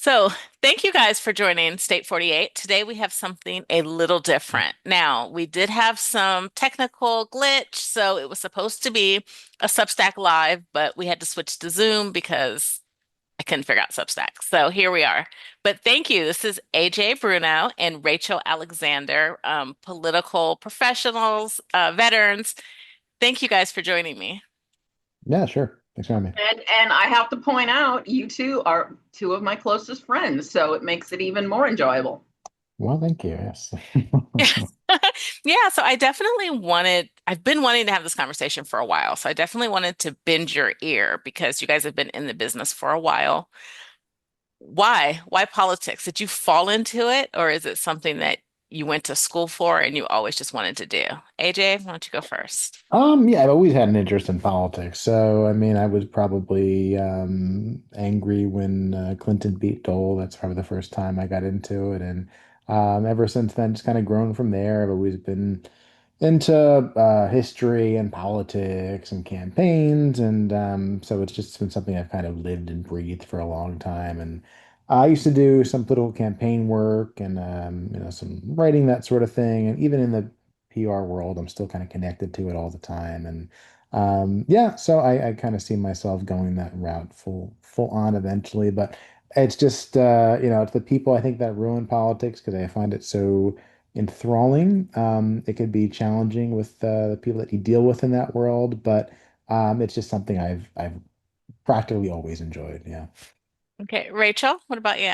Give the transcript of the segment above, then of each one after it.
So, thank you guys for joining State 48. Today we have something a little different. Now, we did have some technical glitch, so it was supposed to be a Substack Live, but we had to switch to Zoom because I couldn't figure out Substack. So here we are. But thank you. This is AJ Bruno and Rachel Alexander, political professionals, veterans. Thank you guys for joining me. Yeah, sure. Thanks for having me. And I have to point out, you two are two of my closest friends, so it makes it even more enjoyable. Well, thank you. Yes. Yeah, so I've been wanting to have this conversation for a while. So I definitely wanted to bend your ear because you guys have been in the business for a while. Why? Why politics? Did you fall into it, or is it something that you went to school for and you always just wanted to do? AJ, why don't you go first? Yeah, I've always had an interest in politics. So, I mean, I was probably angry when Clinton beat Dole. That's probably the first time I got into it. And ever since then, just kind of grown from there. I've always been into history and politics and campaigns, and so it's just been something I've kind of lived and breathed for a long time. And I used to do some political campaign work and some writing, that sort of thing. And even in the PR world, I'm still kind of connected to it all the time. And yeah, so I kind of see myself going that route full on eventually. But it's just it's the people I think that ruin politics because I find it so enthralling. It could be challenging with the people that you deal with in that world, but it's just something I've practically always enjoyed. Yeah. Okay, Rachel, what about you?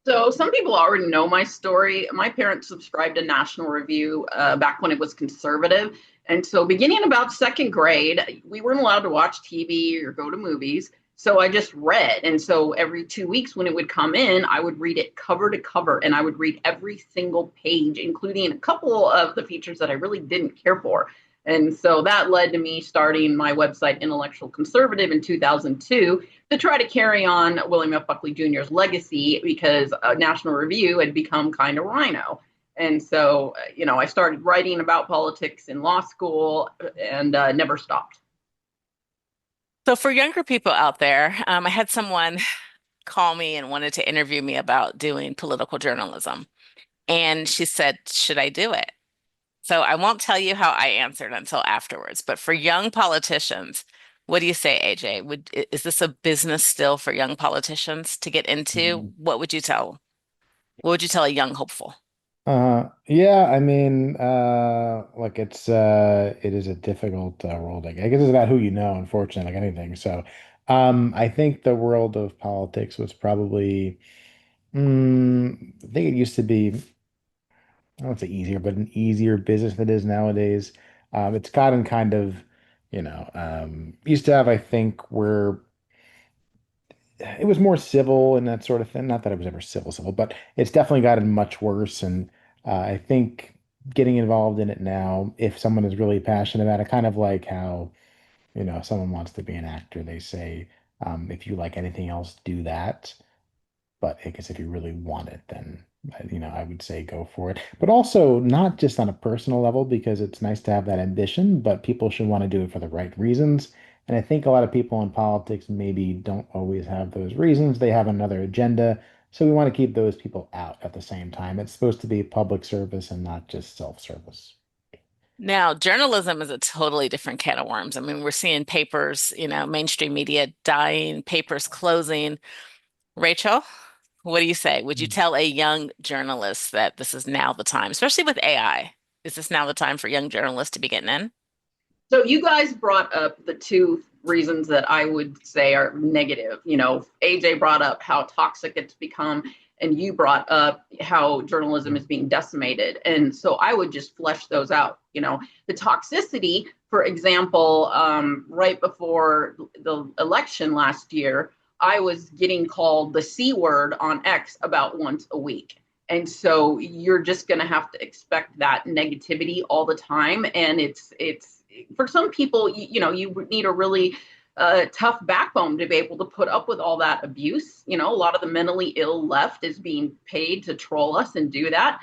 So some people already know my story. My parents subscribed to National Review back when it was conservative. And so beginning about second grade, we weren't allowed to watch TV or go to movies. So I just read. And so every 2 weeks when it would come in, I would read it cover to cover and I would read every single page, including a couple of the features that I really didn't care for. And so that led to me starting my website, Intellectual Conservative, in 2002 to try to carry on William F. Buckley Jr.'s legacy because National Review had become kind of rhino. And so, I started writing about politics in law school and never stopped. So for younger people out there, I had someone call me and wanted to interview me about doing political journalism. And she said, should I do it? So I won't tell you how I answered until afterwards. But for young politicians, what do you say, AJ? Is this a business still for young politicians to get into? Mhm. What would you tell? What would you tell a young hopeful? Yeah, I mean, like it is a difficult world. I guess it's about who you know, unfortunately, like anything. So, I think the world of politics was probably, I think it used to be, I don't say easier, but an easier business than it is nowadays. It's gotten kind of, used to have, I think, where it was more civil and that sort of thing. Not that I was ever civil, but it's definitely gotten much worse. And I think getting involved in it now, if someone is really passionate about it, kind of like how, if someone wants to be an actor, they say, if you like anything else, do that. But I guess if you really want it, then I would say go for it. But also not just on a personal level, because it's nice to have that ambition, but people should want to do it for the right reasons. And I think a lot of people in politics maybe don't always have those reasons. They have another agenda. So we want to keep those people out at the same time. It's supposed to be public service and not just self-service. Now, journalism is a totally different can of worms. I mean, we're seeing papers, mainstream media dying, papers closing. Rachel, what do you say? Would you tell a young journalist that this is now the time, especially with AI? Is this now the time for young journalists to be getting in? So you guys brought up the two reasons that I would say are negative. AJ brought up how toxic it's become, and you brought up how journalism is being decimated. And so I would just flesh those out. The toxicity, for example, right before the election last year, I was getting called the C word on X about once a week. And so you're just going to have to expect that negativity all the time. And it's for some people, you need a really tough backbone to be able to put up with all that abuse. A lot of the mentally ill left is being paid to troll us and do that.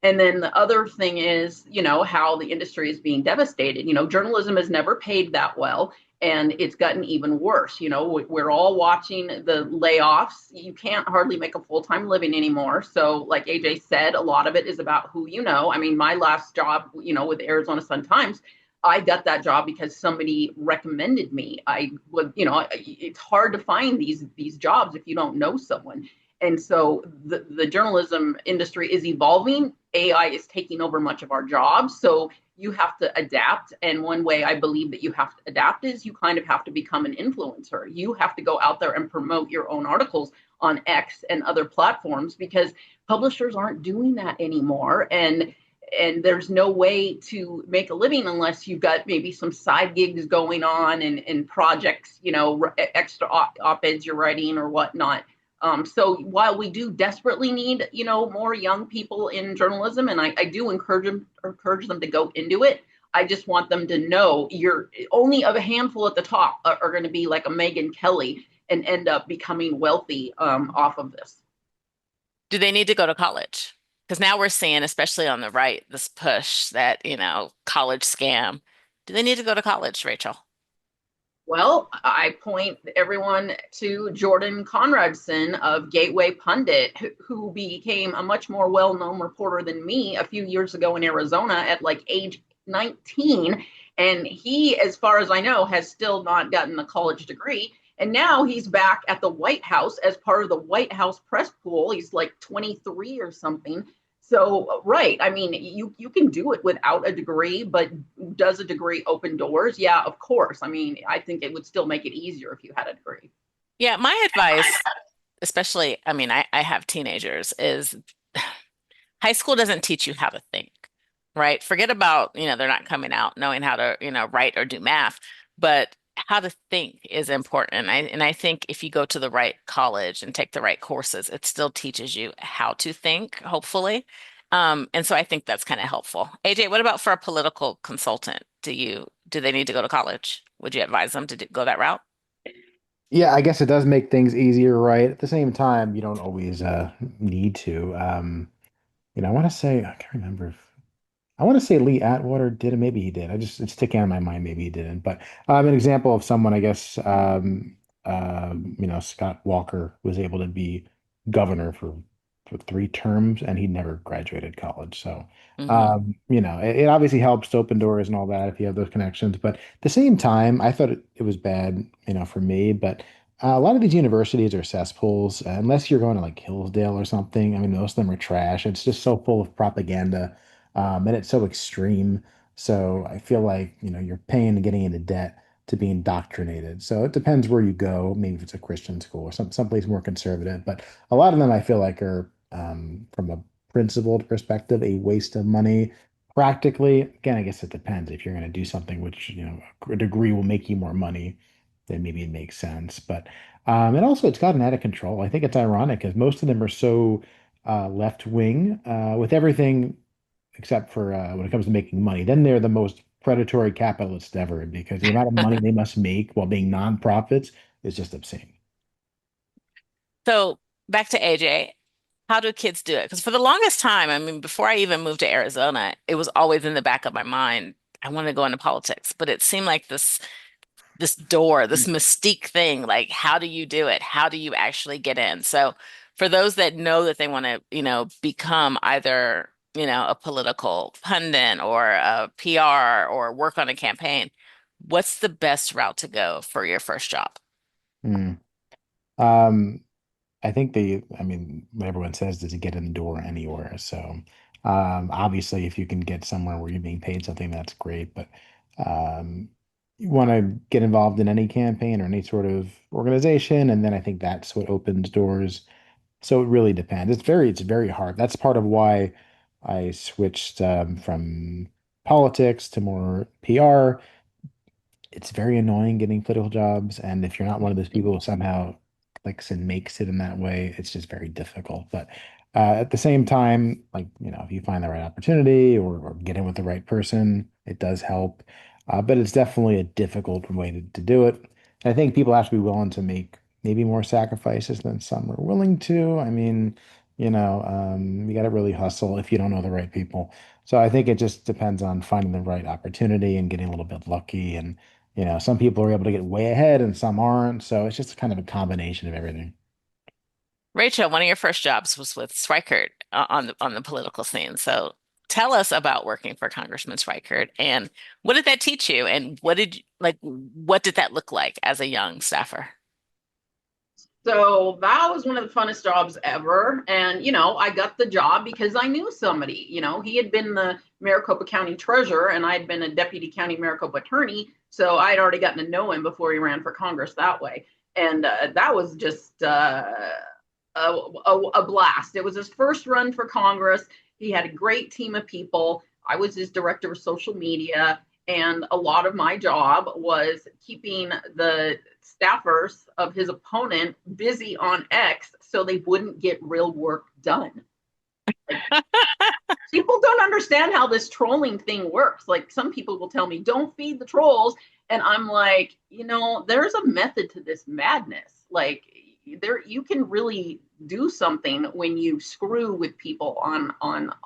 And then the other thing is, how the industry is being devastated. Journalism is never paid that well. And it's gotten even worse. You know, we're all watching the layoffs. You can't hardly make a full-time living anymore. So, like AJ said, a lot of it is about who you know. I mean, my last job, you know, with the Arizona Sun-Times, I got that job because somebody recommended me. I would, you know, it's hard to find these jobs if you don't know someone. And so the journalism industry is evolving. AI is taking over much of our jobs. So you have to adapt. And one way I believe that you have to adapt is you kind of have to become an influencer. You have to go out there and promote your own articles on X and other platforms because publishers aren't doing that anymore. And there's no way to make a living unless you've got maybe some side gigs going on and projects, you know, extra op-eds you're writing or whatnot. So while we do desperately need, you know, more young people in journalism, and I do encourage them to go into it, I just want them to know you're only of a handful at the top are going to be like a Megyn Kelly and end up becoming wealthy off of this. Do they need to go to college? Because now we're seeing, especially on the right, this push that, college scam. Do they need to go to college, Rachel? Well, I point everyone to Jordan Conradson of Gateway Pundit, who became a much more well-known reporter than me a few years ago in Arizona at like age 19. And he, as far as I know, has still not gotten a college degree. And now he's back at the White House as part of the White House press pool. He's like 23 or something. So, right. I mean, you can do it without a degree, but does a degree open doors? Yeah, of course. I mean, I think it would still make it easier if you had a degree. Yeah, my advice, especially, I have teenagers, is high school doesn't teach you how to think, right? Forget about, they're not coming out knowing how to, write or do math, but how to think is important. And I think if you go to the right college and take the right courses, it still teaches you how to think, hopefully. And so I think that's kind of helpful. AJ, what about for a political consultant? Do they need to go to college? Would you advise them to go that route? Yeah, I guess it does make things easier, right? At the same time, you don't always need to. I want to say I can't remember if I want to say Lee Atwater did it. Maybe he did. It's sticking out in my mind. Maybe he didn't. But an example of someone, I guess, Scott Walker was able to be governor for 3 terms, and he never graduated college. So, Hmm. it obviously helps to open doors and all that if you have those connections. But at the same time, I thought it was bad, for me. But a lot of these universities are cesspools, unless you're going to like Hillsdale or something. I mean, most of them are trash. It's just so full of propaganda and it's so extreme. So I feel like, you're paying and getting into debt to be indoctrinated. So it depends where you go. Maybe if it's a Christian school or someplace more conservative. But a lot of them I feel like are, from a principled perspective, a waste of money. Practically, again, I guess it depends. If you're going to do something which, a degree will make you more money, then maybe it makes sense. But and also it's gotten out of control. I think it's ironic because most of them are so left wing with everything except for when it comes to making money. Then they're the most predatory capitalists ever because the amount of money they must make while being nonprofits is just obscene. So back to AJ, how do kids do it? Because for the longest time, before I even moved to Arizona, it was always in the back of my mind. I want to go into politics, but it seemed like this door, this mystique thing, like how do you do it? How do you actually get in? So for those that know that they want to, become either, a political pundit or a PR or work on a campaign, what's the best route to go for your first job? Hmm. Um, I think what everyone says is to get in the door anywhere. So, obviously, if you can get somewhere where you're being paid something, that's great. But you want to get involved in any campaign or any sort of organization, and then I think that's what opens doors. So it really depends. It's very hard. That's part of why I switched from politics to more PR. It's very annoying getting political jobs, and if you're not one of those people who somehow clicks and makes it in that way, it's just very difficult. But at the same time, like if you find the right opportunity or get in with the right person, it does help. But it's definitely a difficult way to do it. I think people have to be willing to make maybe more sacrifices than some are willing to. I mean, you got to really hustle if you don't know the right people. So I think it just depends on finding the right opportunity and getting a little bit lucky and some people are able to get way ahead and some aren't. So it's just kind of a combination of everything. Rachel, one of your first jobs was with Schweikert on the political scene. So tell us about working for Congressman Schweikert and what did that teach you? And what did that look like as a young staffer? So that was one of the funnest jobs ever. And, I got the job because I knew somebody. He had been the Maricopa County treasurer and I'd been a deputy county Maricopa attorney. So I'd already gotten to know him before he ran for Congress that way. And that was just a blast. It was his first run for Congress. He had a great team of people. I was his director of social media. And a lot of my job was keeping the staffers of his opponent busy on X so they wouldn't get real work done. Like, people don't understand how this trolling thing works. Like some people will tell me, don't feed the trolls. And I'm like, there's a method to this madness. Like you can really do something when you screw with people on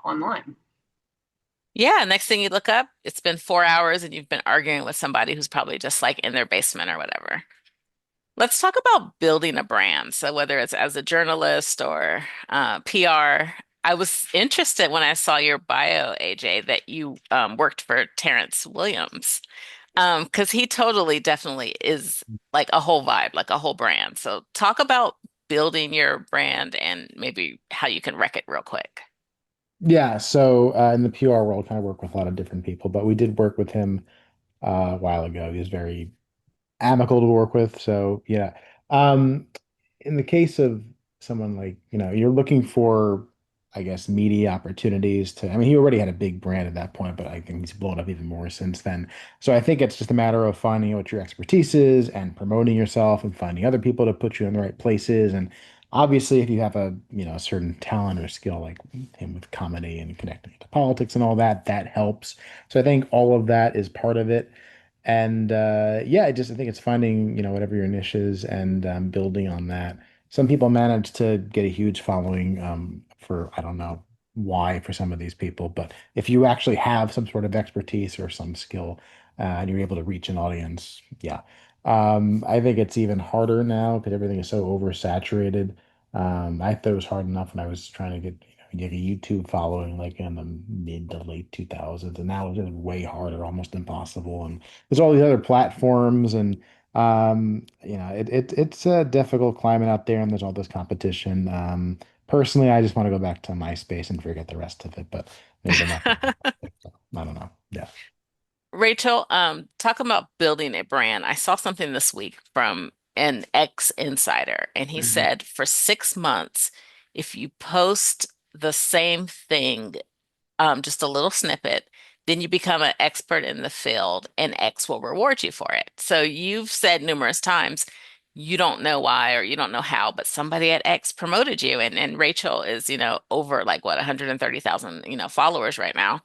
online. Yeah, next thing you look up, it's been 4 hours and you've been arguing with somebody who's probably just like in their basement or whatever. Let's talk about building a brand. So whether it's as a journalist or PR, I was interested when I saw your bio, AJ, that you worked for Terrence Williams, because he totally, definitely is like a whole vibe, like a whole brand. So talk about building your brand and maybe how you can wreck it real quick. Yeah, so in the PR world, kind of work with a lot of different people, but we did work with him a while ago. He was very amicable to work with. So yeah. Um, in the case of someone like, you're looking for, I guess, media opportunities to, I mean, he already had a big brand at that point, but I think he's blown up even more since then. So I think it's just a matter of finding what your expertise is and promoting yourself and finding other people to put you in the right places. And obviously, if you have a certain talent or skill like him with comedy and connecting to politics and all that, that helps. So I think all of that is part of it. And yeah, I think it's finding, whatever your niche is and building on that. Some people manage to get a huge following for, I don't know why for some of these people, but if you actually have some sort of expertise or some skill and you're able to reach an audience, yeah. I think it's even harder now because everything is so oversaturated. I thought it was hard enough when I was trying to get a YouTube following like in the mid to late 2000s, and now it's just way harder, almost impossible. And there's all these other platforms, and it's a difficult climate out there, and there's all this competition. Personally, I just want to go back to MySpace and forget the rest of it, but maybe they're not. I don't know. Yeah. Rachel, talking about building a brand, I saw something this week from an ex-insider, and he Mhm. said for 6 months, if you post the same thing, just a little snippet, then you become an expert in the field, and X will reward you for it. So you've said numerous times you don't know why or you don't know how, but somebody at X promoted you, and Rachel is, over like what 130,000, followers right now.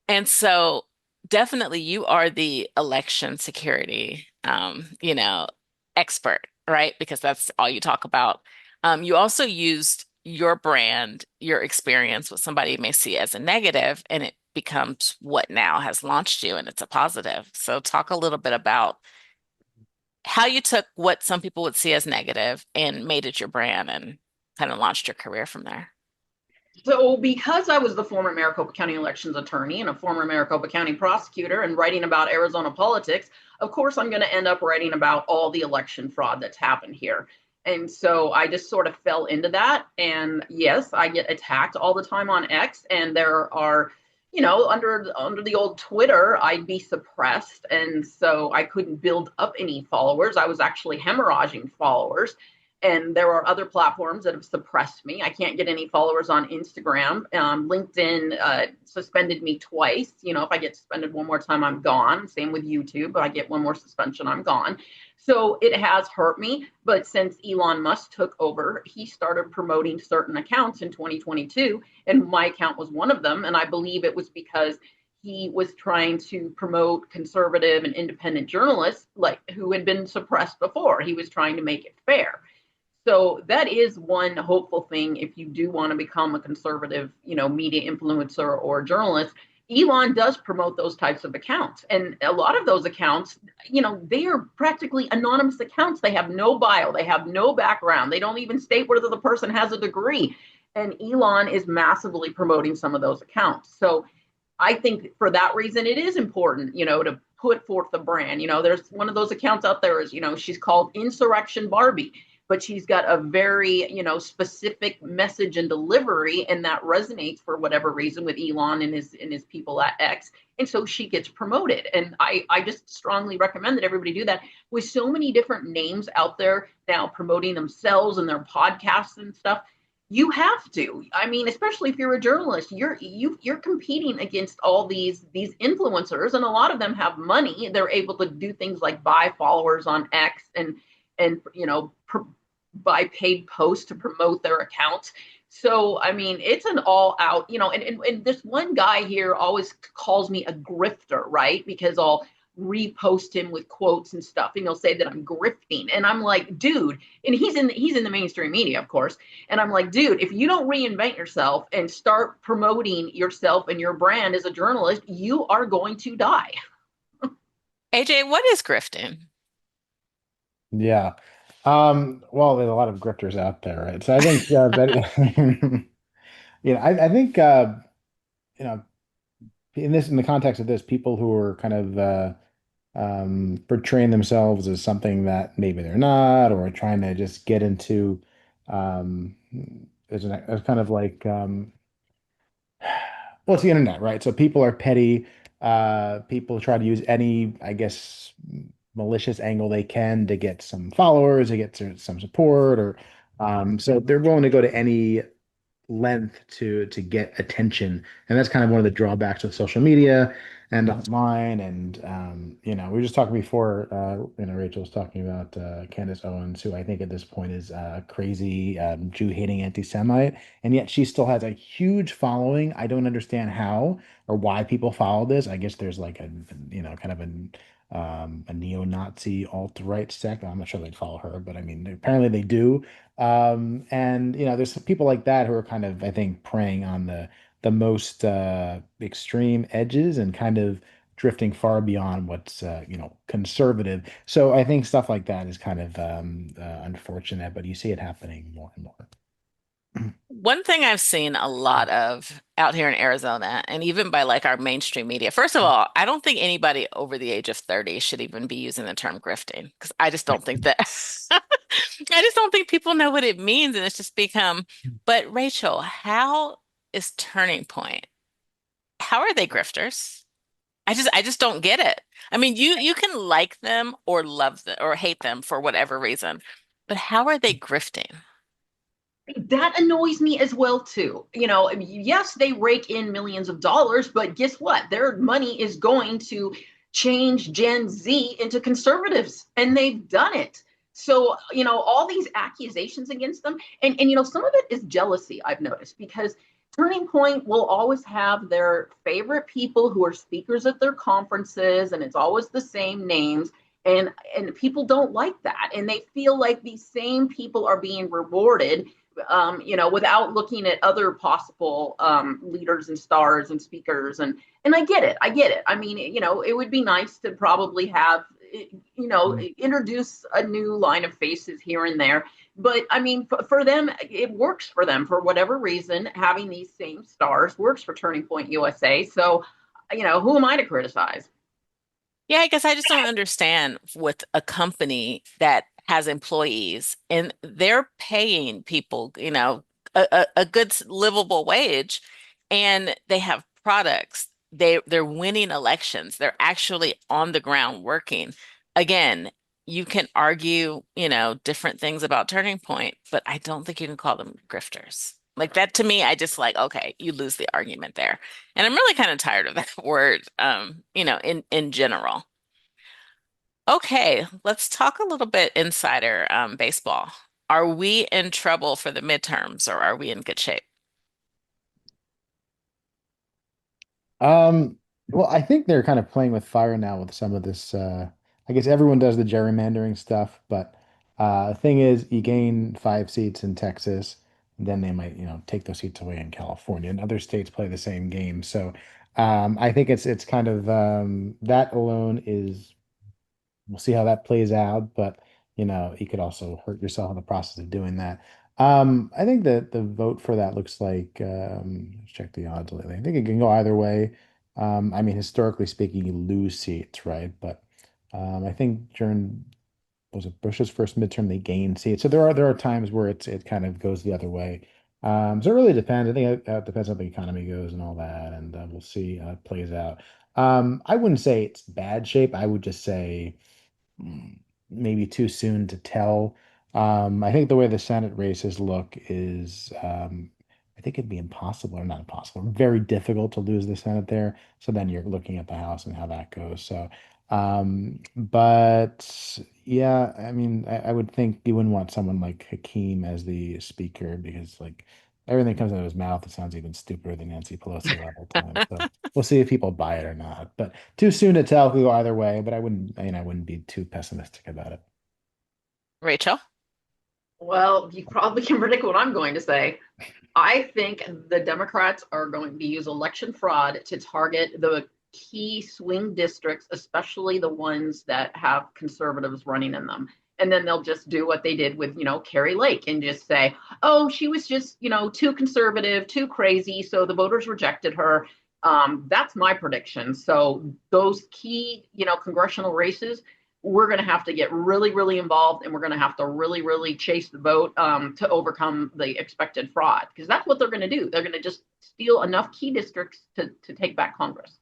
And so definitely you are the election security, expert, right? Because that's all you talk about. You also used your brand, your experience, what somebody may see as a negative, and it becomes what now has launched you, and it's a positive. So talk a little bit about how you took what some people would see as negative and made it your brand and kind of launched your career from there. So, because I was the former Maricopa County elections attorney and a former Maricopa County prosecutor and writing about Arizona politics, of course, I'm going to end up writing about all the election fraud that's happened here. And so I just sort of fell into that. And yes, I get attacked all the time on X. And there are, under the old Twitter, I'd be suppressed. And so I couldn't build up any followers. I was actually hemorrhaging followers. And there are other platforms that have suppressed me. I can't get any followers on Instagram. LinkedIn suspended me twice. If I get suspended one more time, I'm gone. Same with YouTube. If I get one more suspension, I'm gone. So it has hurt me. But since Elon Musk took over, he started promoting certain accounts in 2022. And my account was one of them. And I believe it was because he was trying to promote conservative and independent journalists like who had been suppressed before. He was trying to make it fair. So that is one hopeful thing if you do want to become a conservative, media influencer or journalist. Elon does promote those types of accounts. And a lot of those accounts they are practically anonymous accounts. They have no bio, they have no background, they don't even state whether the person has a degree. And Elon is massively promoting some of those accounts. So I think for that reason, it is important, to put forth the brand. There's one of those accounts out there is, she's called Insurrection Barbie, but she's got a very, specific message and delivery, and that resonates for whatever reason with Elon and his people at X. And so she gets promoted. And I just strongly recommend that everybody do that. With so many different names out there now promoting themselves and their podcasts and stuff, you have to. I mean, especially if you're a journalist, you're competing against all these influencers, and a lot of them have money. They're able to do things like buy followers on X and buy paid posts to promote their accounts. So I mean, it's an all out, and this one guy here always calls me a grifter, right? Because I'll repost him with quotes and stuff, and he'll say that I'm grifting, and I'm like, dude. And he's in the mainstream media, of course, and I'm like, dude, if you don't reinvent yourself and start promoting yourself and your brand as a journalist, you are going to die. AJ, what is grifting? Yeah. Well, there's a lot of grifters out there, right? So I think I think you know, in the context of this, people who are kind of portraying themselves as something that maybe they're not, or trying to just get into um, it's kind of like well, it's the internet, right? So people are petty. People try to use any, I guess, malicious angle they can to get some followers, to get some support, or so they're willing to go to any length to get attention, and that's kind of one of the drawbacks with social media and online. And we were just talking before. Rachel was talking about Candace Owens, who I think at this point is a crazy Jew-hating anti-Semite, and yet she still has a huge following. I don't understand how or why people follow this. I guess there's like kind of a neo-Nazi alt-right sect. I'm not sure they'd follow her, but I mean, apparently they do. And there's some people like that who are kind of, I think, preying on the most extreme edges and kind of drifting far beyond what's conservative. So I think stuff like that is kind of unfortunate, but you see it happening more and more. One thing I've seen a lot of out here in Arizona, and even by like our mainstream media, first of all, I don't think anybody over the age of 30 should even be using the term grifting because I just don't think that I just don't think people know what it means, and it's just become, but Rachel, how is Turning Point? How are they grifters? I just don't get it. I mean, you can like them or love them or hate them for whatever reason, but how are they grifting? That annoys me as well too. Yes, they rake in millions of dollars, but guess what? Their money is going to change Gen Z into conservatives, and they've done it. So, all these accusations against them, and some of it is jealousy, I've noticed, because Turning Point will always have their favorite people who are speakers at their conferences, and it's always the same names. And people don't like that, and they feel like these same people are being rewarded, without looking at other possible leaders and stars and speakers. And I get it. I get it. I mean, it would be nice to probably have, introduce a new line of faces here and there. But I mean, for them, it works for them for whatever reason. Having these same stars works for Turning Point USA. So, who am I to criticize? Yeah, I guess I just don't understand with a company that has employees and they're paying people, a good livable wage, and they have products. They're winning elections. They're actually on the ground working. Again, you can argue, different things about Turning Point, but I don't think you can call them grifters. Like that to me, I just like, okay, you lose the argument there. And I'm really kind of tired of that word, in general. Okay, let's talk a little bit insider baseball. Are we in trouble for the midterms or are we in good shape? Um, well, I think they're kind of playing with fire now with some of this. I guess everyone does the gerrymandering stuff, but the thing is, you gain 5 seats in Texas, and then they might, take those seats away in California, and other states play the same game. So I think it's kind of that alone is we'll see how that plays out. But you could also hurt yourself in the process of doing that. I think that the vote for that looks like let's check the odds lately. I think it can go either way. I mean, historically speaking, you lose seats, right? But I think during was it Bush's first midterm, they gained seats. So there are times where it kind of goes the other way. So it really depends. I think it depends on how the economy goes and all that, and we'll see how it plays out. I wouldn't say it's bad shape. I would just say mm, maybe too soon to tell. I think the way the Senate races look is, I think it'd be impossible, or not impossible, very difficult to lose the Senate there. So then you're looking at the House and how that goes. So, but yeah, I mean, I would think you wouldn't want someone like Hakeem as the speaker because like everything comes out of his mouth, it sounds even stupider than Nancy Pelosi a lot of the time. So we'll see if people buy it or not. But too soon to tell. Could go either way, but I wouldn't be too pessimistic about it. Rachel? Well, you probably can predict what I'm going to say. I think the Democrats are going to use election fraud to target the key swing districts, especially the ones that have conservatives running in them. And then they'll just do what they did with, Carrie Lake and just say, oh, she was just, too conservative, too crazy. So the voters rejected her. That's my prediction. So those key, congressional races, we're going to have to get really, really involved, and we're going to have to really, really chase the vote to overcome the expected fraud, because that's what they're going to do. They're going to just steal enough key districts to take back Congress.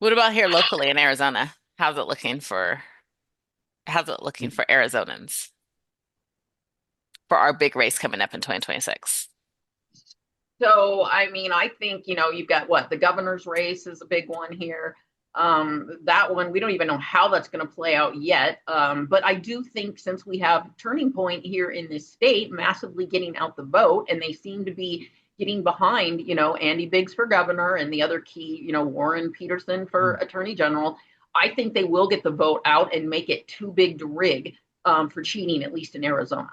What about here locally in Arizona? How's it looking for Arizonans for our big race coming up in 2026? So, I mean, I think, you've got what the governor's race is a big one here. That one, we don't even know how that's going to play out yet. But I do think since we have Turning Point here in this state massively getting out the vote, and they seem to be getting behind, Andy Biggs for governor and the other key, Warren Peterson for attorney general, I think they will get the vote out and make it too big to rig for cheating, at least in Arizona.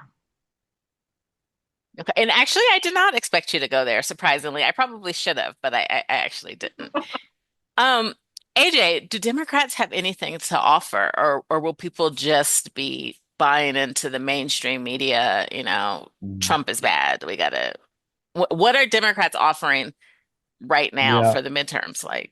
Okay. And actually, I did not expect you to go there, surprisingly. I probably should have, but I actually didn't. Um, AJ, do Democrats have anything to offer, or will people just be buying into the mainstream media? Mm. Trump is bad. What are Democrats offering right now Yeah. for the midterms? Like,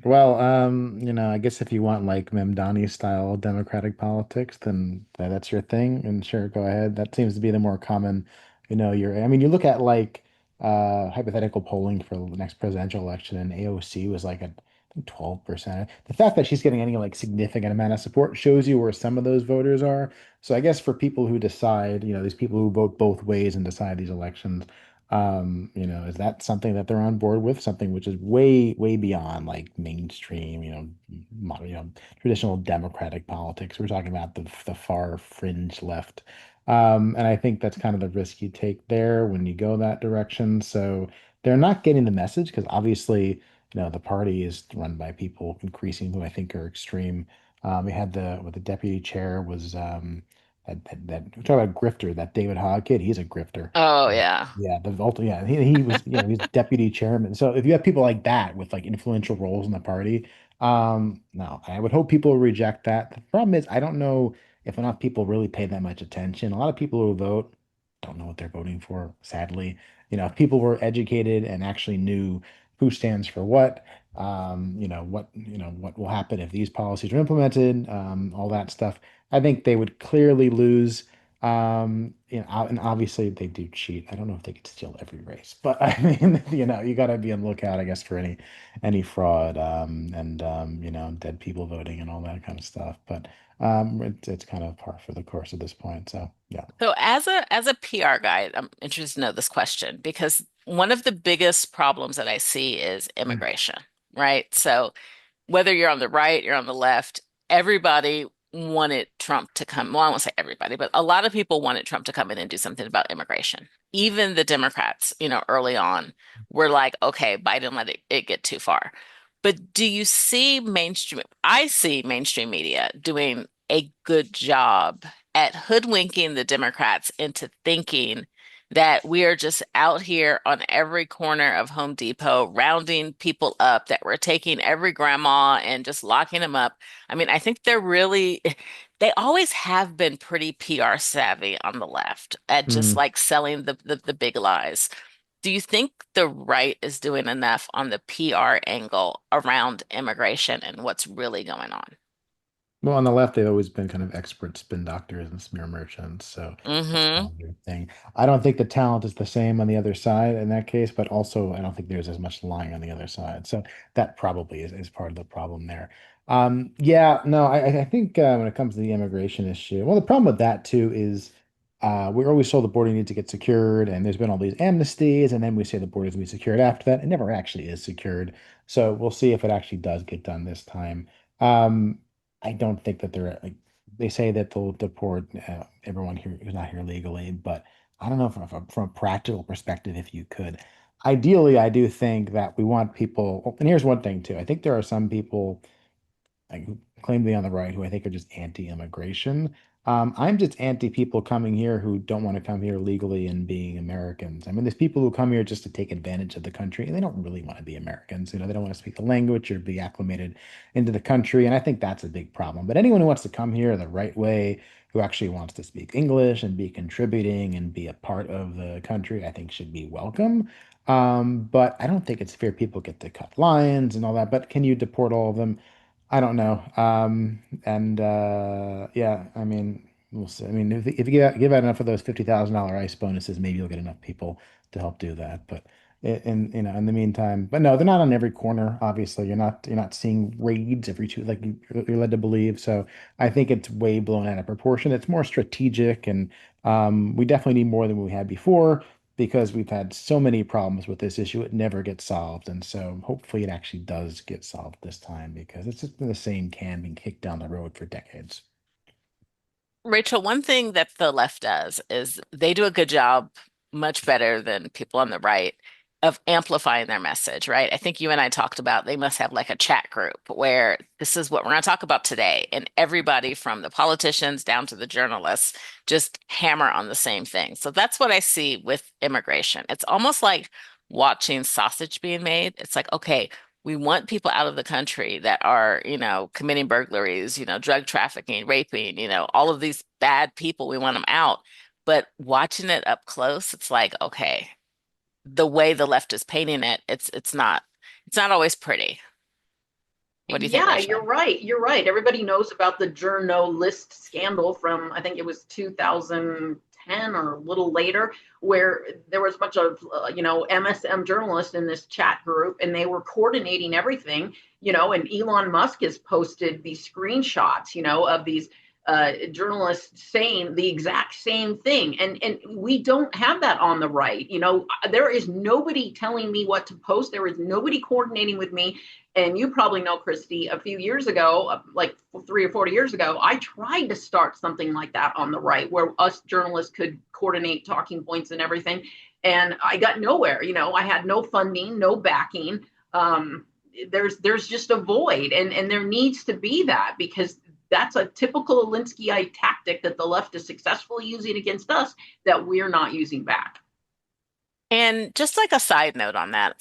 Well, I guess if you want like Memdani style democratic politics, then that's your thing. And sure, go ahead. That seems to be the more common, I mean, you look at like hypothetical polling for the next presidential election, and AOC was like at I think 12%. The fact that she's getting any like significant amount of support shows you where some of those voters are. So I guess for people who decide, these people who vote both ways and decide these elections, is that something that they're on board with? Something which is way, way beyond like mainstream, traditional democratic politics. We're talking about the far fringe left. And I think that's kind of the risk you take there when you go that direction. So they're not getting the message because obviously, the party is run by people increasing who I think are extreme. We had the deputy chair was that we talk about grifter, that David Hogg kid, he's a grifter. oh yeah. Yeah, the Volta, yeah, he was, he's deputy chairman. So if you have people like that with like influential roles in the party, no, I would hope people will reject that. The problem is, I don't know if enough people really pay that much attention. A lot of people who vote don't know what they're voting for, sadly. If people were educated and actually knew who stands for what, what will happen if these policies are implemented, all that stuff, I think they would clearly lose. And obviously they do cheat. I don't know if they could steal every race, but I mean, you got to be on the lookout, I guess, for any fraud, and dead people voting and all that kind of stuff. But it's kind of par for the course at this point. So yeah. So as a PR guy, I'm interested to know this question because one of the biggest problems that I see is immigration, right? So whether you're on the right, you're on the left, everybody wanted Trump to come. Well, I won't say everybody, but a lot of people wanted Trump to come in and do something about immigration. Even the Democrats, early on were like, okay, Biden let it get too far. But do you see mainstream? I see mainstream media doing a good job at hoodwinking the Democrats into thinking that we are just out here on every corner of Home Depot, rounding people up, that we're taking every grandma and just locking them up. I mean, I think they're really, they always have been pretty PR savvy on the left at just Mm. like selling the big lies. Do you think the right is doing enough on the PR angle around immigration and what's really going on? Well, on the left, they've always been kind of expert spin doctors and smear merchants, so that's Mm-hmm. kind of their thing. I don't think the talent is the same on the other side in that case, but also I don't think there's as much lying on the other side. So that probably is part of the problem there. Yeah, no, I think when it comes to the immigration issue, well, the problem with that too is we're always told the border needs to get secured, and there's been all these amnesties, and then we say the border is going to be secured after that. It never actually is secured. So we'll see if it actually does get done this time. Um, I don't think that they're like they say that they'll deport everyone here who's not here legally, but I don't know from a practical perspective if you could. Ideally, I do think that we want people, oh, and here's one thing too. I think there are some people like who claim to be on the right who I think are just anti-immigration. I'm just anti people coming here who don't want to come here legally and being Americans. I mean, there's people who come here just to take advantage of the country, and they don't really want to be Americans. They don't want to speak the language or be acclimated into the country, and I think that's a big problem. But anyone who wants to come here the right way, who actually wants to speak English and be contributing and be a part of the country, I think should be welcome. But I don't think it's fair people get to cut lines and all that. But can you deport all of them? I don't know. And yeah, I mean, we'll see. I mean, if you give out enough of those $50,000 ICE bonuses, maybe you'll get enough people to help do that. But in the meantime, but no, they're not on every corner. Obviously, you're not seeing raids every two like you're led to believe. So I think it's way blown out of proportion. It's more strategic, and we definitely need more than we had before because we've had so many problems with this issue, it never gets solved. And so hopefully it actually does get solved this time because it's just been the same can being kicked down the road for decades. Rachel, one thing that the left does is they do a good job, much better than people on the right, of amplifying their message, right? I think you and I talked about they must have like a chat group where this is what we're going to talk about today. And everybody from the politicians down to the journalists just hammer on the same thing. So that's what I see with immigration. It's almost like watching sausage being made. It's like, okay, we want people out of the country that are, committing burglaries, drug trafficking, raping, all of these bad people. We want them out. But watching it up close, it's like, okay, the way the left is painting it, it's not always pretty. What do you think, Yeah, Rachel? you're right. You're right. Everybody knows about the journalist scandal from, I think it was 2010 or a little later, where there was a bunch of, MSM journalists in this chat group, and they were coordinating everything, and Elon Musk has posted these screenshots, of these journalists saying the exact same thing. And we don't have that on the right. There is nobody telling me what to post. There is nobody coordinating with me. And you probably know, Christy, a few years ago, like 3 or 4 years ago, I tried to start something like that on the right where us journalists could coordinate talking points and everything. And I got nowhere. I had no funding, no backing. There's just a void. And there needs to be that because that's a typical Alinskyite tactic that the left is successfully using against us that we're not using back. And just like a side note on that,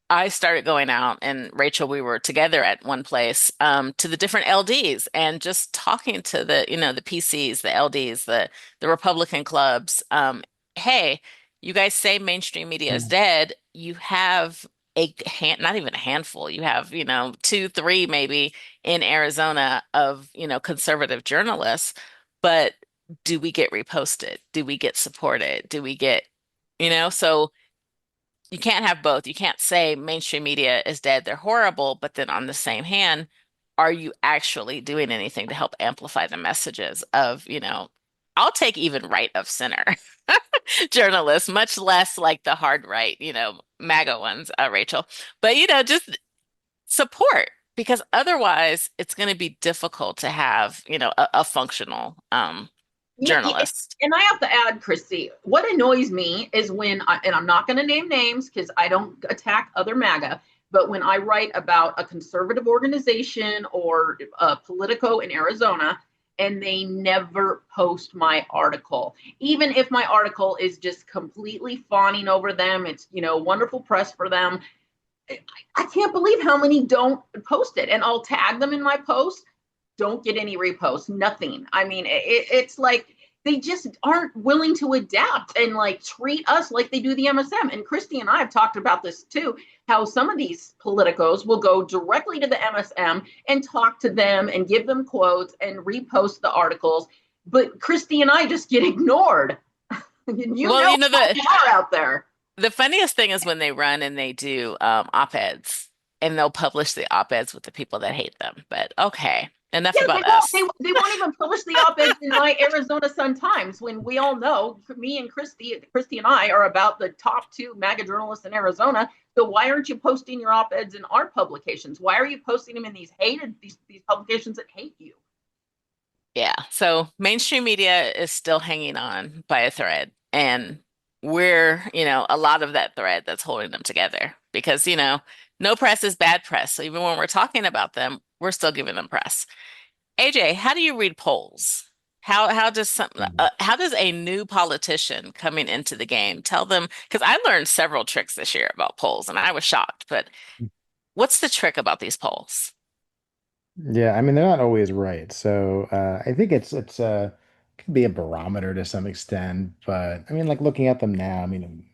I started going out and Rachel, we were together at one place, to the different LDs and just talking to the PCs, the LDs, the Republican clubs. Hey, you guys say mainstream media is dead. You have not even a handful. You have, two, three maybe in Arizona of, conservative journalists, but do we get reposted? Do we get supported? Do we get, so you can't have both. You can't say mainstream media is dead, they're horrible, but then on the same hand, are you actually doing anything to help amplify the messages of, I'll take even right of center journalists, much less like the hard right, MAGA ones, Rachel. But, just support because otherwise it's going to be difficult to have, a functional Yeah, journalist. and I have to add, Christy, what annoys me is and I'm not going to name names because I don't attack other MAGA, but when I write about a conservative organization or Politico in Arizona, and they never post my article. Even if my article is just completely fawning over them, it's, wonderful press for them. I can't believe how many don't post it. And I'll tag them in my post, don't get any reposts, nothing. I mean, it's like they just aren't willing to adapt and like treat us like they do the MSM. And Christy and I have talked about this too, how some of these politicos will go directly to the MSM and talk to them and give them quotes and repost the articles. But Christy and I just get ignored. Well, How they are out there. the funniest thing is when they run and they do op-eds and they'll publish the op-eds with the people that hate them. But okay, enough Yeah, they about won't. us. They won't even publish the op-eds in my Arizona Sun Times when we all know me and Christy and I are about the top two MAGA journalists in Arizona. So why aren't you posting your op-eds in our publications? Why are you posting them in these publications that hate you? Yeah. So mainstream media is still hanging on by a thread. And we're, a lot of that thread that's holding them together because, no press is bad press. So even when we're talking about them, we're still giving them press. AJ, how do you read polls? How does a new politician coming into the game tell them? Because I learned several tricks this year about polls and I was shocked, but what's the trick about these polls? Yeah, I mean they're not always right. So I think it's could be a barometer to some extent, but I mean like looking at them now, I mean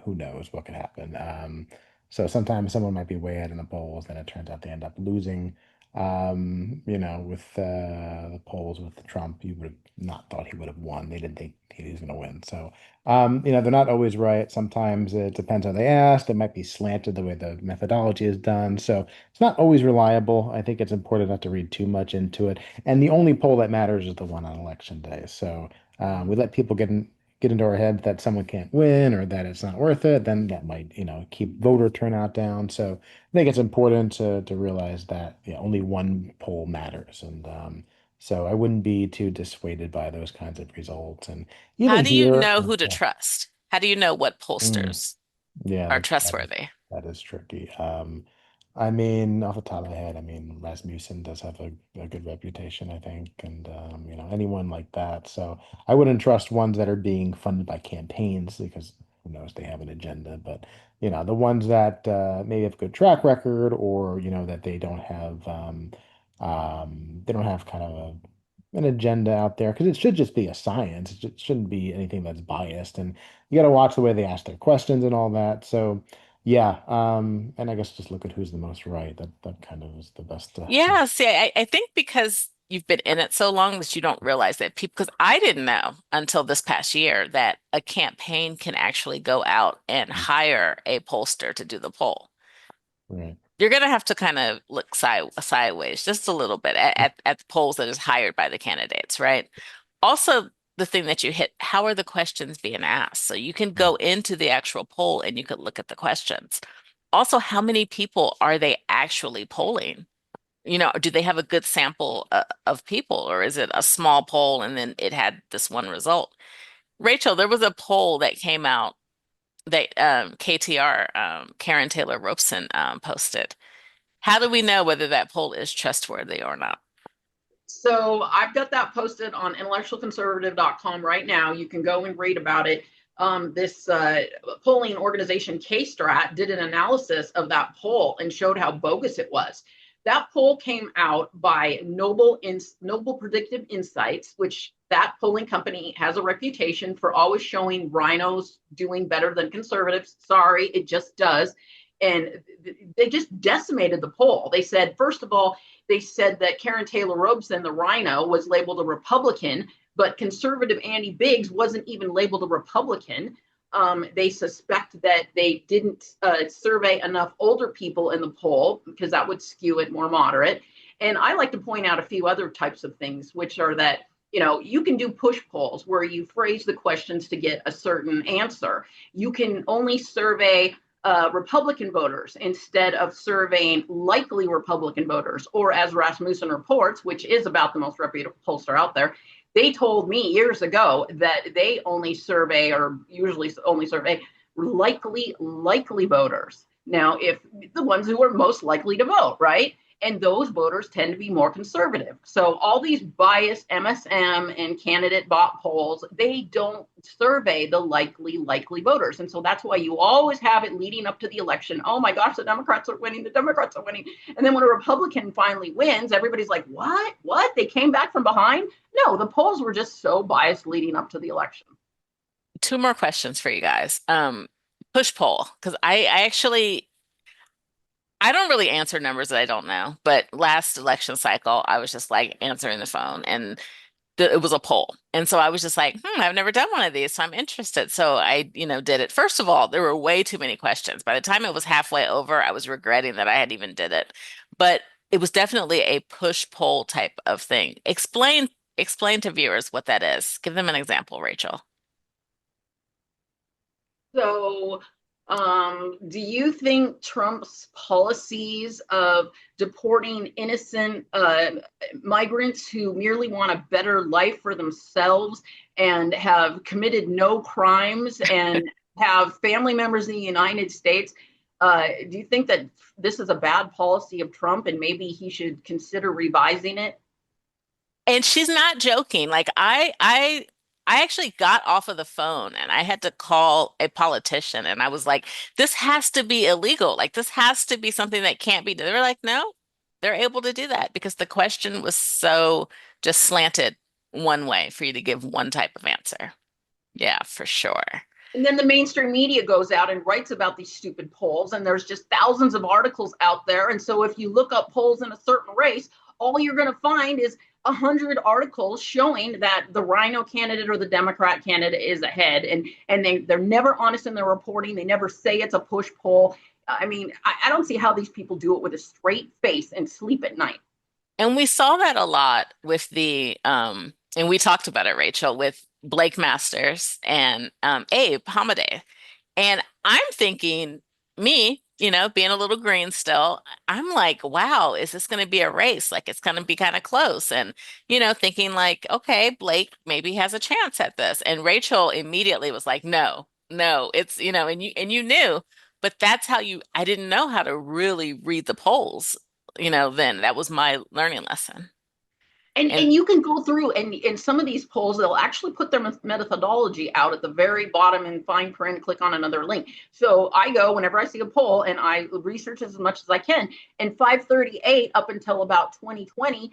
who knows what could happen. So sometimes someone might be way ahead in the polls, then it turns out they end up losing. With the polls with Trump, you would have not thought he would have won. They didn't think he was going to win. So, they're not always right. Sometimes it depends how they asked. It might be slanted the way the methodology is done. So it's not always reliable. I think it's important not to read too much into it. And the only poll that matters is the one on election day. So we let people get into our head that someone can't win or that it's not worth it, then that might, keep voter turnout down. So I think it's important to realize that only one poll matters. And so I wouldn't be too dissuaded by those kinds of results. And How even do you here, know who to trust? How do you know what mm, pollsters yeah, are that is trustworthy? that is tricky. I mean, off the top of my head, I mean, Rasmussen does have a good reputation, I think, and anyone like that. So I wouldn't trust ones that are being funded by campaigns because who knows, they have an agenda. But the ones that maybe have a good track record or that they don't have kind of an agenda out there because it should just be a science. It shouldn't be anything that's biased, and you got to watch the way they ask their questions and all that. So. Yeah, and I guess just look at who's the most right. That kind of is the best. Yeah, see, I think because you've been in it so long that you don't realize that people, because I didn't know until this past year that a campaign can actually go out and hire a pollster to do the poll. Right. You're going to have to kind of look sideways just a little bit at the polls that is hired by the candidates, right? Also, the thing that you hit, how are the questions being asked? So you can go into the actual poll and you could look at the questions. Also, how many people are they actually polling? Do they have a good sample of people, or is it a small poll and then it had this one result? Rachel, there was a poll that came out that KTR, Karen Taylor Robeson, posted. How do we know whether that poll is trustworthy or not? So I've got that posted on intellectualconservative.com right now. You can go and read about it. This polling organization, KStrat, did an analysis of that poll and showed how bogus it was. That poll came out by Noble Predictive Insights, which that polling company has a reputation for always showing rhinos doing better than conservatives. Sorry, it just does. And they just decimated the poll. They said, first of all, they said that Karen Taylor Robeson, the rhino, was labeled a Republican, but conservative Andy Biggs wasn't even labeled a Republican. They suspect that they didn't survey enough older people in the poll because that would skew it more moderate. And I like to point out a few other types of things, which are that you can do push polls where you phrase the questions to get a certain answer. You can only survey Republican voters instead of surveying likely Republican voters, or as Rasmussen reports, which is about the most reputable pollster out there, they told me years ago that they only survey or usually only survey likely voters. Now, if the ones who are most likely to vote, right? And those voters tend to be more conservative. So all these biased MSM and candidate bot polls, they don't survey the likely voters. And so that's why you always have it leading up to the election. Oh my gosh, the Democrats are winning, the Democrats are winning. And then when a Republican finally wins, everybody's like, what? They came back from behind? No, the polls were just so biased leading up to the election. Two more questions for you guys. Push poll, because I don't really answer numbers that I don't know, but last election cycle, I was just like answering the phone and it was a poll. And so I was just like, I've never done one of these, so I'm interested. So I, did it. First of all, there were way too many questions. By the time it was halfway over, I was regretting that I had even did it. But it was definitely a push poll type of thing. Explain to viewers what that is. Give them an example, Rachel. So, do you think Trump's policies of deporting innocent migrants who merely want a better life for themselves and have committed no crimes and have family members in the United States, do you think that this is a bad policy of Trump and maybe he should consider revising it? And she's not joking. Like I actually got off of the phone and I had to call a politician and I was like, this has to be illegal. Like this has to be something that can't be done. They were like, no, they're able to do that because the question was so just slanted one way for you to give one type of answer. Yeah, for sure. And then the mainstream media goes out and writes about these stupid polls, and there's just thousands of articles out there. And so if you look up polls in a certain race, all you're going to find is 100 articles showing that the Rhino candidate or the Democrat candidate is ahead, and they're never honest in their reporting. They never say it's a push poll. I mean, I don't see how these people do it with a straight face and sleep at night. And we saw that a lot with and we talked about it, Rachel, with Blake Masters and Abe Hamadeh. And I'm thinking, me, being a little green still, I'm like, wow, is this going to be a race? Like it's going to be kind of close. And, thinking like, okay, Blake maybe has a chance at this. And Rachel immediately was like, no, no, it's, and you knew, but that's how I didn't know how to really read the polls, then that was my learning lesson. And And you can go through and in some of these polls, they'll actually put their methodology out at the very bottom in fine print, click on another link. So I go whenever I see a poll and I research as much as I can. And 538 up until about 2020,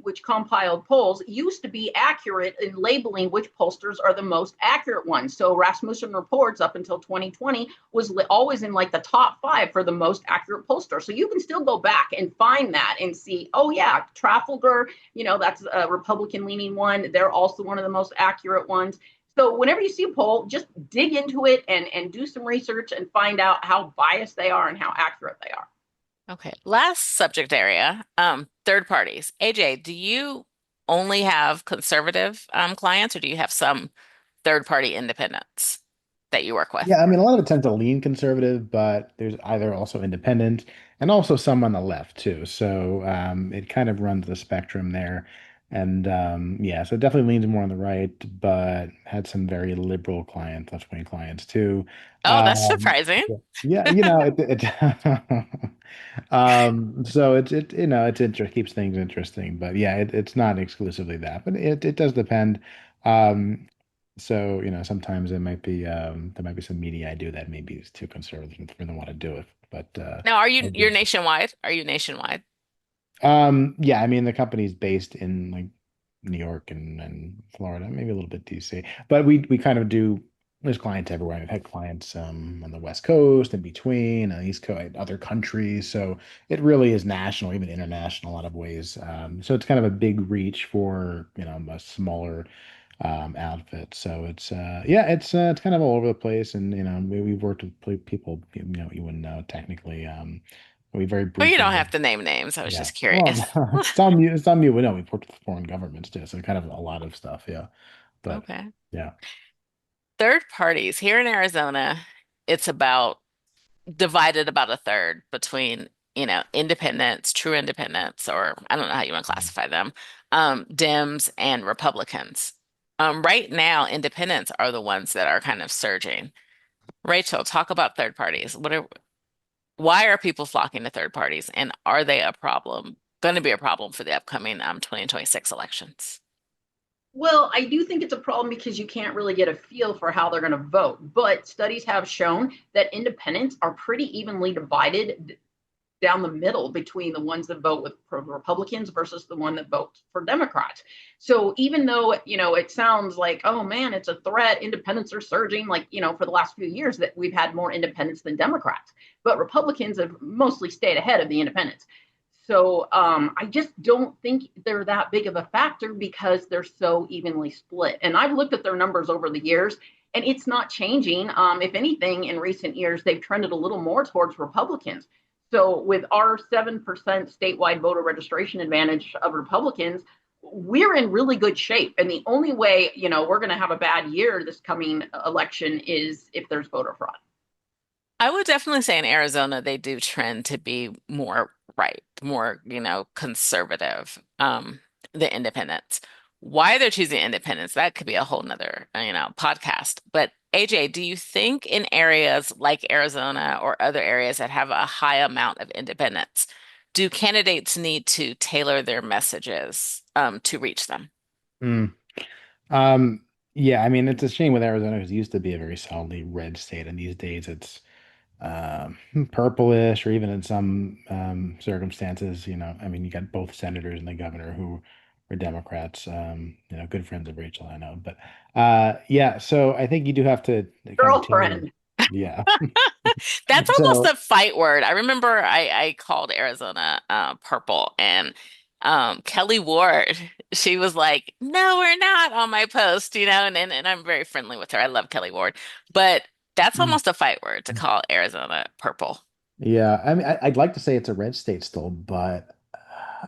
which compiled polls, used to be accurate in labeling which pollsters are the most accurate ones. So Rasmussen Reports up until 2020 was always in like the top 5 for the most accurate pollster. So you can still go back and find that and see, oh yeah, Trafalgar, that's a Republican leaning one. They're also one of the most accurate ones. So whenever you see a poll, just dig into it and do some research and find out how biased they are and how accurate they are. okay, last subject area, third parties. AJ, do you only have conservative clients or do you have some third party independents that you work with? Yeah, I mean, a lot of it tends to lean conservative, but there's either also independent and also some on the left too. So it kind of runs the spectrum there. And yeah, so it definitely leans more on the right, but had some very liberal clients, left-wing clients too. Oh, that's Um, surprising. yeah, so it's keeps things interesting, but yeah, it's not exclusively that, but it does depend. Um, so, sometimes there might be some media I do that maybe is too conservative for them want to do it. But Now, I you're do. nationwide? Are you nationwide? Yeah, I mean the company's based in like New York and Florida, maybe a little bit DC. But we kind of do there's clients everywhere. We've had clients on the West Coast, in between, on the East Coast, other countries. So it really is national, even international in a lot of ways. So it's kind of a big reach for, a smaller outfit. So it's kind of all over the place. And we've worked with people, you wouldn't know technically. We very Well, you don't briefly. have to name names. I was Yeah. just Well, curious. some you would know. We've worked with foreign governments too, so kind of a lot of stuff. Yeah. But Okay. yeah. Third parties here in Arizona, it's divided about a third between, independents, true independents, or I don't know how you want to classify them, Dems and Republicans. Right now, independents are the ones that are kind of surging. Rachel, talk about third parties. Why are people flocking to third parties, and are they a problem, going to be a problem for the upcoming 2026 elections? Well, I do think it's a problem because you can't really get a feel for how they're going to vote. But studies have shown that independents are pretty evenly divided down the middle between the ones that vote with Republicans versus the one that votes for Democrats. So even though, it sounds like, oh man, it's a threat, independents are surging, like, for the last few years that we've had more independents than Democrats, but Republicans have mostly stayed ahead of the independents. So I just don't think they're that big of a factor because they're so evenly split. And I've looked at their numbers over the years, and it's not changing. If anything, in recent years, they've trended a little more towards Republicans. So with our 7% statewide voter registration advantage of Republicans, we're in really good shape. And the only way, we're going to have a bad year this coming election is if there's voter fraud. I would definitely say in Arizona, they do trend to be more right, more, conservative, the independents. Why they're choosing independents, that could be a whole nother, podcast. But AJ, do you think in areas like Arizona or other areas that have a high amount of independents, do candidates need to tailor their messages, to reach them? Mm. Um, yeah, I mean, it's a shame with Arizona because it used to be a very solidly red state, and these days it's purplish, or even in some circumstances, I mean, you got both senators and the governor who are Democrats, good friends of Rachel, I know. But yeah, so I think you do have to kind of tailor. Girlfriend. Yeah. That's almost So a fight word. I remember I called Arizona purple, and Kelly Ward, she was like, "No, we're not," on my post, and I'm very friendly with her. I love Kelly Ward. But that's almost a fight word to call Arizona purple. yeah, I mean, I'd like to say it's a red state still, but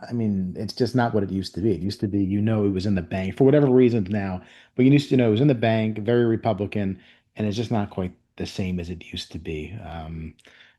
I mean, it's just not what it used to be. It used to be, it was in the bank for whatever reasons now, but you used to know it was in the bank, very Republican, and it's just not quite the same as it used to be.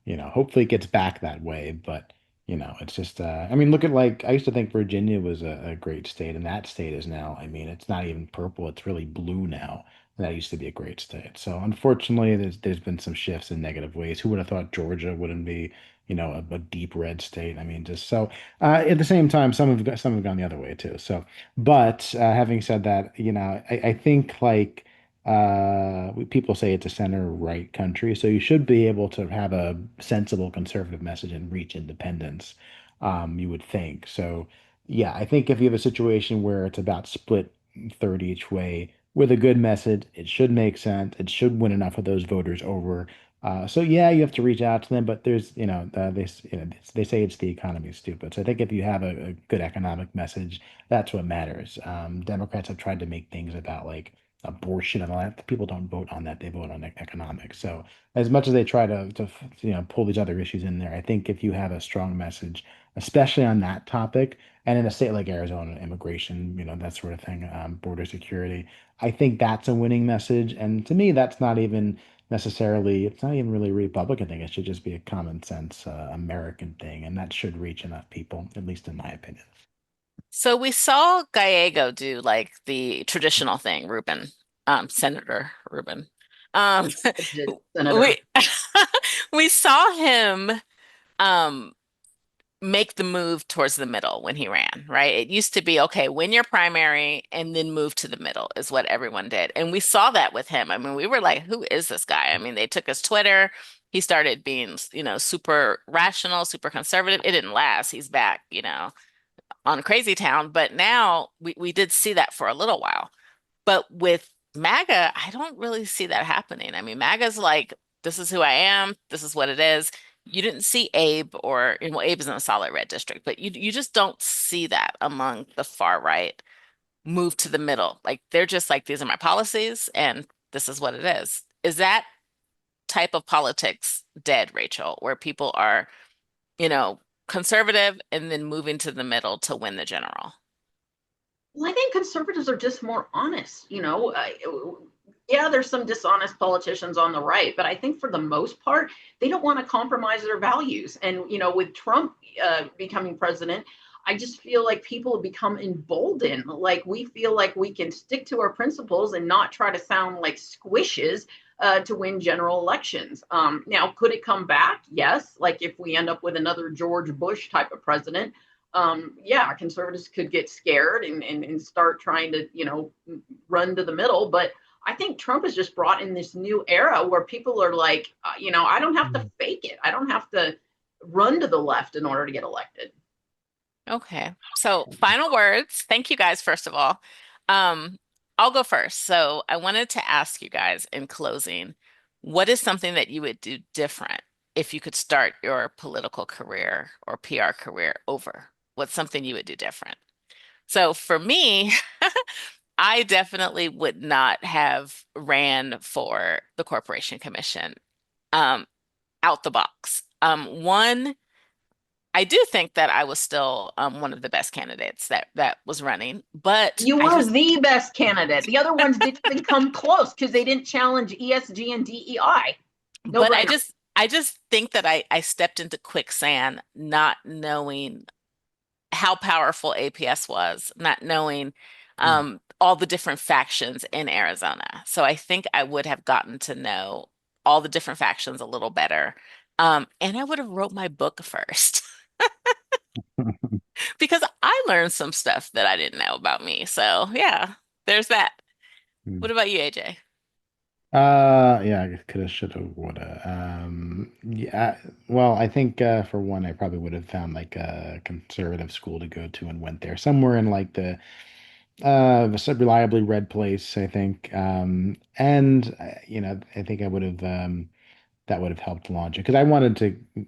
Hopefully it gets back that way, but it's just, I mean, look at like, I used to think Virginia was a great state, and that state is now, I mean, it's not even purple, it's really blue now. That used to be a great state. So unfortunately, there's been some shifts in negative ways. Who would have thought Georgia wouldn't be, a deep red state? I mean, just so at the same time, some have gone the other way too. So, but having said that, I think like people say it's a center right country, so you should be able to have a sensible conservative message and reach independence. You would think. So, yeah, I think if you have a situation where it's about split third each way with a good message, it should make sense. It should win enough of those voters over. So yeah, you have to reach out to them, but there's, they say it's the economy is stupid. So I think if you have a good economic message, that's what matters. Democrats have tried to make things about like abortion and all that. People don't vote on that; they vote on economics. So as much as they try to pull these other issues in there, I think if you have a strong message, especially on that topic, and in a state like Arizona, immigration, that sort of thing, border security, I think that's a winning message. And to me, that's not even necessarily, it's not even really a Republican thing. It should just be a common sense American thing. And that should reach enough people, at least in my opinion. So we saw Gallego do like the traditional thing, Ruben, Senator Ruben. Um, Senator. we we saw him um make the move towards the middle when he ran, right? It used to be, okay, win your primary and then move to the middle is what everyone did. And we saw that with him. I mean, we were like, who is this guy? I mean, they took his Twitter. He started being, super rational, super conservative. It didn't last. He's back, on Crazy Town. But now we did see that for a little while. But with MAGA, I don't really see that happening. I mean, MAGA's like, this is who I am, this is what it is. You didn't see Abe well, Abe is in a solid red district, but you just don't see that among the far right move to the middle. Like they're just like, these are my policies and this is what it is. Is that type of politics dead, Rachel, where people are, you know, conservative and then moving to the middle to win the general? Well, I think conservatives are just more honest. Yeah, there's some dishonest politicians on the right, but I think for the most part, they don't want to compromise their values. And with Trump becoming president, I just feel like people have become emboldened. Like we feel like we can stick to our principles and not try to sound like squishes. to win general elections. Now, could it come back? Yes. Like if we end up with another George Bush type of president, yeah, conservatives could get scared and start trying to, run to the middle. But I think Trump has just brought in this new era where people are like, I don't have to fake it. I don't have to run to the left in order to get elected. Okay. So final words. Thank you guys, first of all. Um, I'll go first. So I wanted to ask you guys in closing, what is something that you would do different if you could start your political career or PR career over? What's something you would do different? So for me, I definitely would not have ran for the Corporation Commission um, out the box. One, I do think that I was still one of the best candidates that was running, but You I were just the best candidate. The other ones didn't even come close because they didn't challenge ESG and DEI. No but I brainer. just I just think that I stepped into quicksand not knowing how powerful APS was, not knowing all the different factions in Arizona. So I think I would have gotten to know all the different factions a little better. And I would have wrote my book first because I learned some stuff that I didn't know about me. So yeah, there's that. What about you, AJ? Yeah, I coulda, shoulda, woulda. Yeah, well, I think for one, I probably would have found like a conservative school to go to and went there somewhere in like the some reliably read place, I think. And I think I would have that would have helped launch it because I wanted to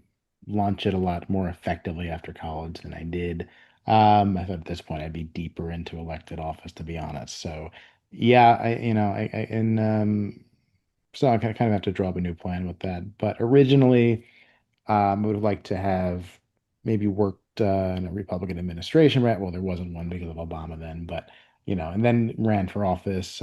launch it a lot more effectively after college than I did. I thought at this point I'd be deeper into elected office, to be honest. So yeah, I and so I kind of have to draw up a new plan with that. But originally, I would have liked to have maybe worked in a Republican administration, right? Well, there wasn't one because of Obama then, but and then ran for office,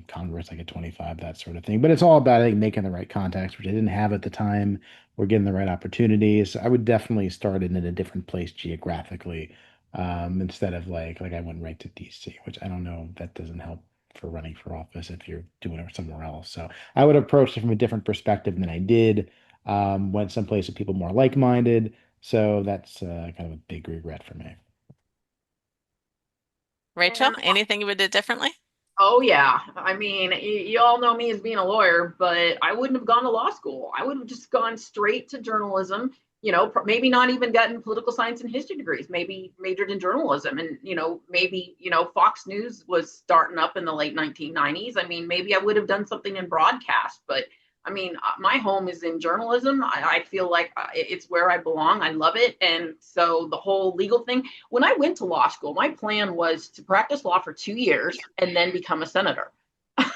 Congress, like at 25, that sort of thing. But it's all about, I think, making the right contacts, which I didn't have at the time, or getting the right opportunities. I would definitely start it in a different place geographically, instead of like I went right to DC, which I don't know, that doesn't help for running for office if you're doing it somewhere else. So I would approach it from a different perspective than I did. Went someplace with people more like-minded. So that's kind of a big regret for me. Rachel, And anything you would do differently? oh yeah, I mean, you all know me as being a lawyer, but I wouldn't have gone to law school. I would have just gone straight to journalism. Maybe not even gotten political science and history degrees. Maybe majored in journalism, and maybe Fox News was starting up in the late 1990s. I mean, maybe I would have done something in broadcast, but I mean, my home is in journalism. I feel like it's where I belong. I love it, and so the whole legal thing, when I went to law school, my plan was to practice law for 2 years and then become a senator.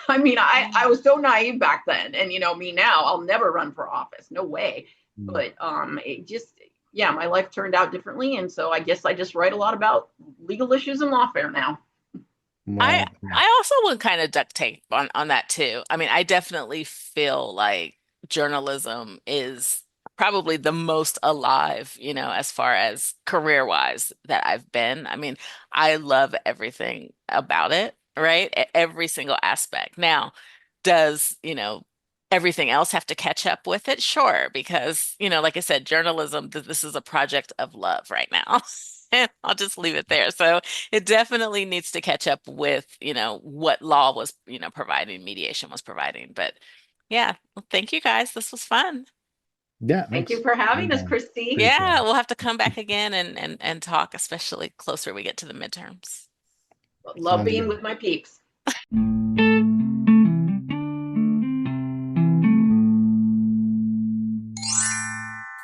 I mean, I was so naive back then. And, me now, I'll never run for office. No way. Mm. But it just, yeah, my life turned out differently. And so I guess I just write a lot about legal issues and lawfare now. I Well, yeah. I also would kind of duct tape on that too. I mean, I definitely feel like journalism is probably the most alive, as far as career-wise that I've been. I mean, I love everything about it, right? Every single aspect. Now, does, everything else have to catch up with it? Sure, because, like I said, journalism, this is a project of love right now. And I'll just leave it there. So it definitely needs to catch up with, what law was, providing, mediation was providing. But yeah, well, thank you guys. This was fun. Yeah, Thank you thanks. for having us, Yeah, Christy. great Yeah, job. we'll have to come back again and talk, especially closer we get to the midterms. Love Sounds being good. with my peeps.